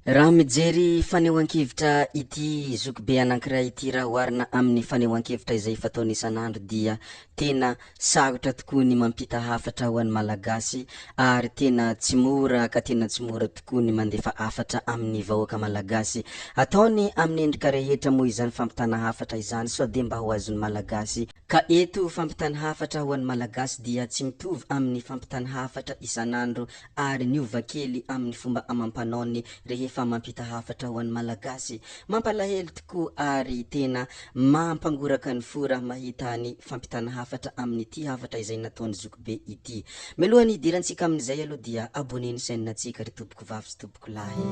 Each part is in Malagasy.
Raha mijery fanehoan-kevitra ity zoky be anankiray ity raha oharina amin'ny fanehoan-kevitra izay fataony isan'andro dia tena sarotra tokoa ny mampita hafatra ho an'ny malagasy ary tena tsy mora ka tena tsy mora tokoa ny mandefa hafatra amin'ny vahoaka malagasy. Ataony amin'ny endrika rehetra moa izany fampitana hafatra izany sao de mba ho azon'ny malagasy. Ka eto fampitana hafatra ho an'ny malagasy dia tsy mitovy amin'ny fampitana hafatra isan'andro ary niova kely amin'ny fomba amam-panaony rehefa mampita hafatra ho an'ny malagasy. Mampalahelo tokoa ary tena mampangoraka ny fo raha mahita ny fampitana hafatra amin'ity hafatra izay nataony zoky be ity. Mialohan'ny idirantsika amin'izay aloha dia abonné ny chaîne-natsika ry tompoko vavy sy tompoko lahy.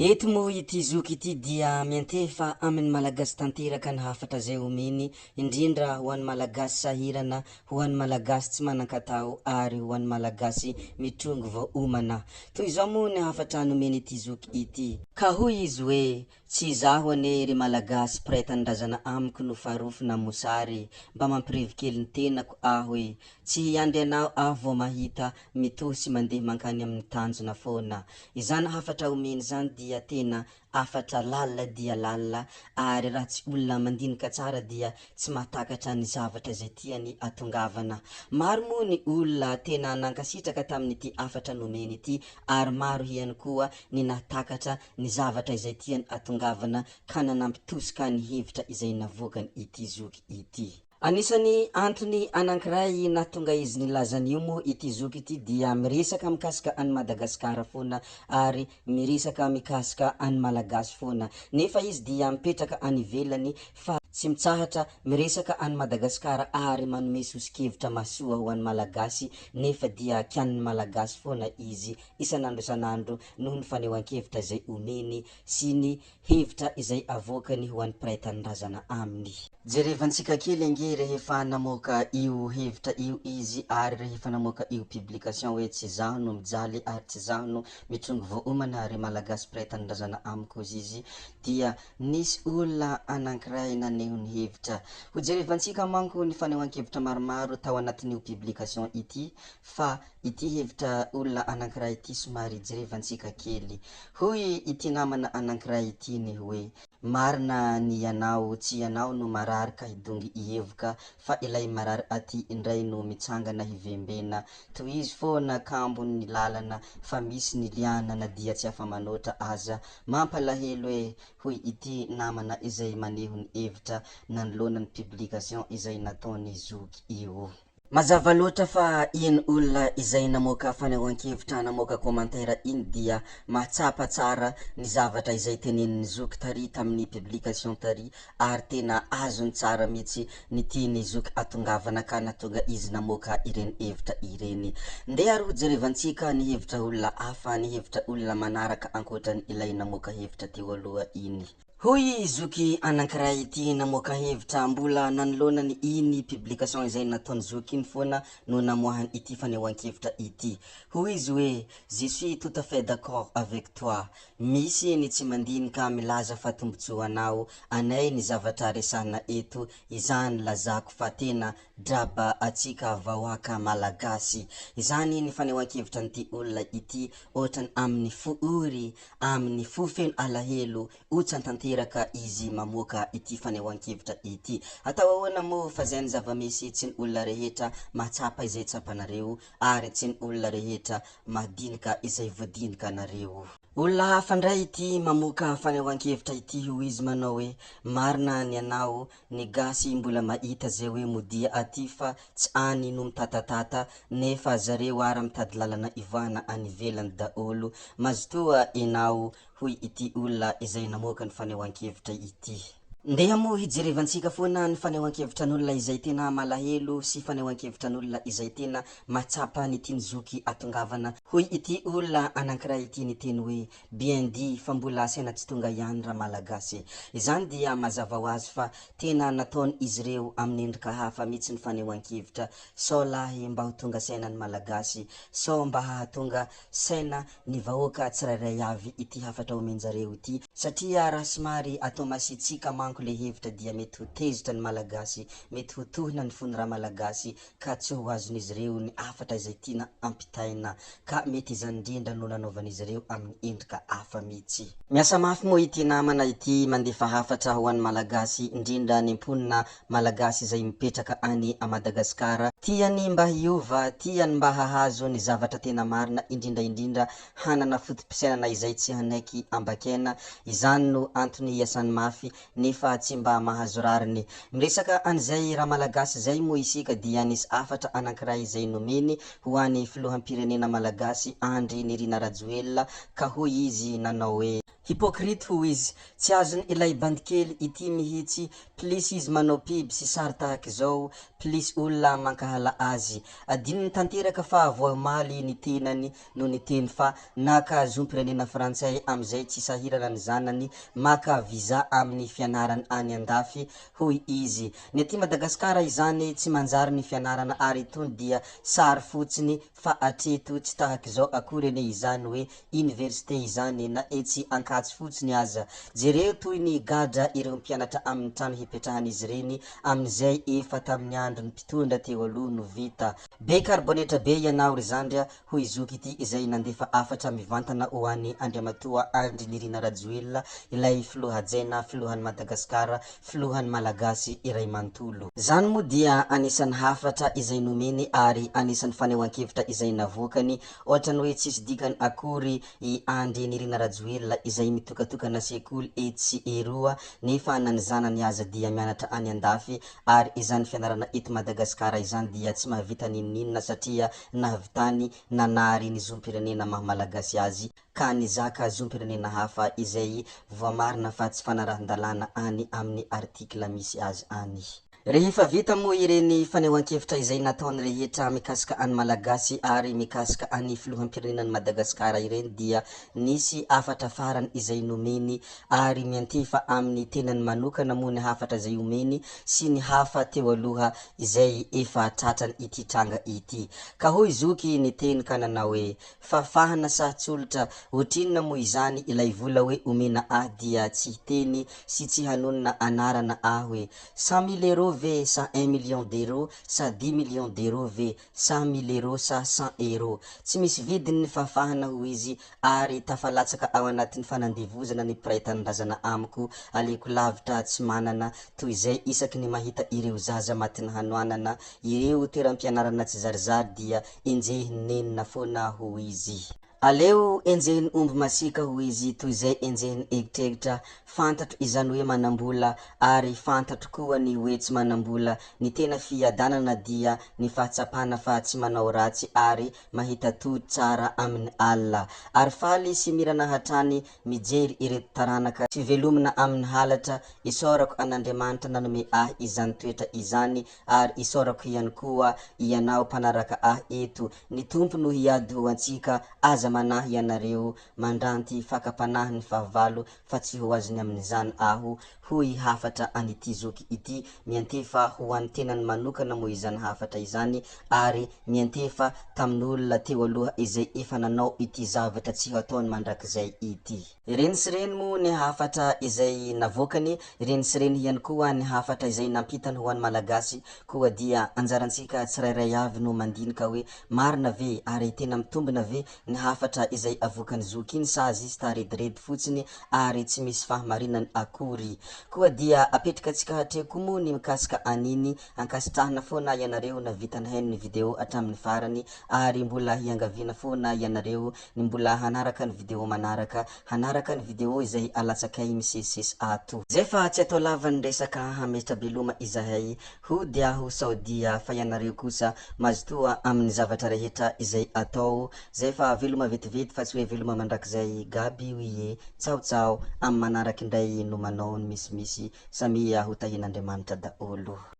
Eto moa ity zoky ity dia miantefa amin'ny malagasy tanteraka ny hafatra zay omeny, indrindra ho an'ny malagasy sahirana, ho an'ny malagasy tsy manan-katao ary ho an'ny malagasy mitrongo vahaomana. Toy izao moa ny hafatra nomeny ity zoky ity. Ka hoy izy hoe tsy zaho ane ry malagasy mpiray tanindrazana amiko no farofina mosary, mba mampirevy kely ny tenako aho hoe tsy hiandry anao aho vao mahita mitosy mandeha mankany amin'ny tanjona foana. Izany hafatra omeny zany dia tena hafatra lalina dia lalina ary raha tsy olona mandinika tsara dia tsy mahatakatra ny zavatra zay tiany atongavana. Maro moa ny olona tena nankasitraka tamin'ity hafatra nomeny ity ary maro ihany koa ny nahatakatra ny zavatra izay tiany atongavana ka nanampitosika ny hevitra izay navoakany ity zoky ity. Anisany antony anankiray nahatonga izy nilaza an'io moa ity zoky ity dia miresaka mikasika an'i Madagasikara foana ary miresaka mikasika an'i Malagasy foana. Nefa izy dia mipetraka any ivelany fa tsy mitsahatra miresaka an'i Madagasikara ary manome sosikevitra masoa ho an'ny Malagasy, nefa dia kian'ny Malagasy foana izy isan'andro noho ny fanehoan-kevitra izay omeny sy ny hevitra izay avoakany ho an'ny mpiray tanindrazana aminy. Jerevantsika kely ange rehefa namoaka io hevitra io izy ary rehefa namoaka io publication hoe tsy zaho no mijaly ary tsy zaho no mitrongo vahaomana ary malagasy mpiray tanindrazana amiko izy dia nisy olona anankiray naneho ny hevitra. Ho jerevantsika manko ny fanehoan-kevitra maromaro tao anatin'io publication ity fa ity hevitra olona anankiray ity somary jerevantsika kely. Hoy ity namana anankiray ity ny hoe marina ny anao tsy ianao no marary ka hidongy ihevoka fa ilay marary aty indray no mitsangana hivembena. Toy izy foana kambony lalana fa misy ny liana na dia tsy afa manoatra aza. Mampalahelo hoe hoy ity namana izay maneho ny hevitra nanoloana ny publication izay nataony zoky io. Mazava loatra fa iny olona izay namoaka fanehoan-kevitra namoaka commentaire iny dia mahatsapa tsara ny zavatra izay tenenin'ny zoky tary tamin'ny publication tary ary tena azony tsara mihitsy ny tiany zoky atongavana ka natonga izy namoaka ireny hevitra ireny. Ndeha ary ho jerevantsika ny hevitra olona hafa, ny hevitra olona manaraka ankoatran'ny ilay namoaka hevitra teo aloha iny. Hoy zoky anankiray ity namoaka hevitra mbola nanoloana ny iny publication izay nataony zoky iny foana no namoahany ity fanehoan-kevitra ity. Hoy izy hoe je suis tout à fait d'accord avec toi. Misy ny tsy mandinika milaza fa tombotsoa anao anay ny zavatra resana eto izany lazako fa tena draba atsika vahoaka malagasy. Izany ny fanehoan-kevitra n'ity olona ity ohatrany amin'ny foory, amin'ny fo feno alahelo otsan-tanteraka izy mamoaka ity fanehoan-kevitra ity. Atao ahoana moa fa zay ny zava-misy tsy ny olona rehetra mahatsapa izay tsapanareo ary tsy ny olona rehetra mahadinika izay voadinika anareo. Olona hafa ndray ity mamoaka fanehoan-kevitra ity hoy izy manao hoe marina ny anao ny gasy mbola mahita zay hoe modia aty fa tsy any no mitatatata nefa zareo ara mitady lalana ivana any ivelany daholo mazotoa enao. Hoy ity olona izay namoaka ny fanehoan-kevitra ity. Ndeha moa hijerevantsika foana ny fanehoan-kevitran'olona izay tena malahelo sy fanehoan-kevitran'olona izay tena mahatsapa ny tiany zoky atongavana. Hoy ity olona anankiray ity ny teny hoe bien dit fa mbola saina tsy tonga ihany raha malagasy. Izany dia mazava ho azy fa tena nataony izy ireo amin'ny endrika hafa mihitsy ny fanehoan-kevitra sao lahy mba ho tonga saina ny malagasy, sao mba hahatonga saina ny vahoaka tsirairay avy ity hafatra omenjareo ity satria raha somary atao masitsika manko manko le hevitra dia mety ho tezitra ny malagasy, mety ho tohina ny fony raha malagasy ka tsy ho azon'izy ireo ny afatra izay tiana ampitaina, ka mety izany indrindra no nanaovan'izy ireo amin'ny endrika hafa mihitsy. Miasa mafy moa ity namana ity mandefa hafatra ho an'ny malagasy, indrindra ny amponina malagasy izay mipetraka any Madagasikara, tiany mba hiova, tiany mba hahazo ny zavatra tena marina, indrindra hanana fotom-pisainana izay tsy hanaiky ambakena. Izany no antony iasany mafy nefa tsy mba mahazo rariny. Miresaka an'izay raha malagasy zay moa isika dia nisy afatra anankiray izay nomeny ho an'ny filoham-pirenena malagasy Andry Nirina Rajoelina, ka hoy izy nanao hoe hypocrite hoy izy, tsy azony ilay bandikely ity mihitsy, plus izy manao piby sy sary tahaka izao, plus olona mankahala azy. Adinony tanteraka fa voamaly ny tenany no ny teny fa naka zom-pirenena frantsay amizay tsy sahirana ny zanany maka visa amin'ny fianarana any andafy, hoy izy. Ny aty Madagasikara izany tsy manjary ny fianarana ary itony dia sary fotsiny fa atreto tsy tahaka izao akory ane izany hoe université izany na etsy Ankatso fotsiny aza. Jereo toy ny gadra ireo mpianatra amin'ny trano hipetrahan'izy ireny amin'izay efa tamin'ny andro ny mpitondra teo aloha no vita. Be karbonetra be ianao ry zandria, hoy zoky ity izay nandefa afatra mivantana ho an'ny Andriamatoa Andry Nirina Rajoelina, ilay filohajaina filohan'ny Madagasikara, filohan'ny malagasy iray manontolo. Zany moa dia anisan'ny hafatra izay nomeny ary anisan'ny fanehoan-kevitra izay navokany, ohatrany hoe tsisy dikany akory i Andry Nirina Rajoelina izay mitokatokana sekoly etsy eroa nefa na ny zanany aza dia mianatra any andafy, ary izany fianarana eto Madagasikara izany dia tsy mahavita ninona satria nahavitany nanary ny zom-pirenena maha malagasy azy ka nizaka zom-pirenena hafa izay voamarina fa tsy fanarahan-dalàna any amin'ny artikla misy azy any. Rehefa vita moa ireny fanehoan-kevitra izay nataony rehetra mikasika any malagasy ary mikasika any filoham-pirenenan'ny Madagasikara ireny dia nisy afatra farany izay nomeny ary miantefa amin'ny tenany manokana moa ny hafatra izay omeny sy ny hafa teo aloha izay efa tratrany ity tranga ity. Ka hoy zoky ny teny ka nanao hoe fafahana sa tsolotra, ohatrinona moa izany ilay vola hoe omena ah dia tsy hiteny sy tsy hanonona anarana ah hoe 100 000 euros ve sa 1 million d'euros sa 10 millions d'euros ve 100 000 euros sa 100 euros. Tsy misy vidiny ny fafahana ho izy ary tafalatsaka ao anatin'ny fanandevozana ny mpiray tanindrazana amiko, aleko lavitra tsy manana toy izay isaky ny mahita ireo zaza matina hanoanana, ireo toeram-pianarana tsy zarizary dia enjehiny nenina foana ho izy. Aleo enjehiny omby masika ho izy toy izay enjehiny egitrehitra, fantatro izany hoe manambola ary fantatro koa ny hoe tsy manambola. Ny tena fiadanana dia ny fahatsapana fa tsy manao ratsy ary mahita tody tsara amin'ny alina, ary faly sy mirana hatrany mijery ireto taranaka tsy velomina amin'ny halatra. Isaorako an'Andriamanitra nanome ah izany toetra izany ary isaorako ihany koa ianao mpanaraka ah eto, ny tompo no hiady ho antsika, aza manahy ianareo mandranty fakapanahy ny fahavalo fa tsy ho azony amin'izany aho, hoy hafatra an'ity zoky ity. Miantefa ho an'ny tenany manokana moa izany hafatra izany ary miantefa tamin'olona teo aloha izay efa nanao ity zavatra tsy ataony mandrakizay ity. Ireny sy ireny moa ny hafatra izay navokany, ireny sy ireny ihany koa ny hafatra izay nampitany ho an'ny malagasy, koa dia anjarantsika tsirairay avy no mandinika hoe marina ve ary tena mitombina ve ny hafatra izay avokany zoky iny sa izy tarediredy fotsiny ary tsy misy fahamarinany akory. Koa dia apetrakatsika hatreko moa ny mikasika an'iny, ankasitrahana foana ianareo na vitany haino ny video hatramin'ny farany ary mbola hiangaviana foana ianareo ny mbola hanaraka ny video manaraka, hanaraka ny video izay alatsakay misesisesy ato. Zay fa tsy atao lava ny resaka hametra beloma izahay, ho dia ho sao dia fa ianareo kosa mazotoa amin'ny zavatra rehetra izay atao. Zay fa veloma vetivety fa tsy hoe veloma mandrakizay Gaby hoe tsao amin'ny manaraka indray no manao ny misimisy, samy ho tahin'Andriamanitra daholo.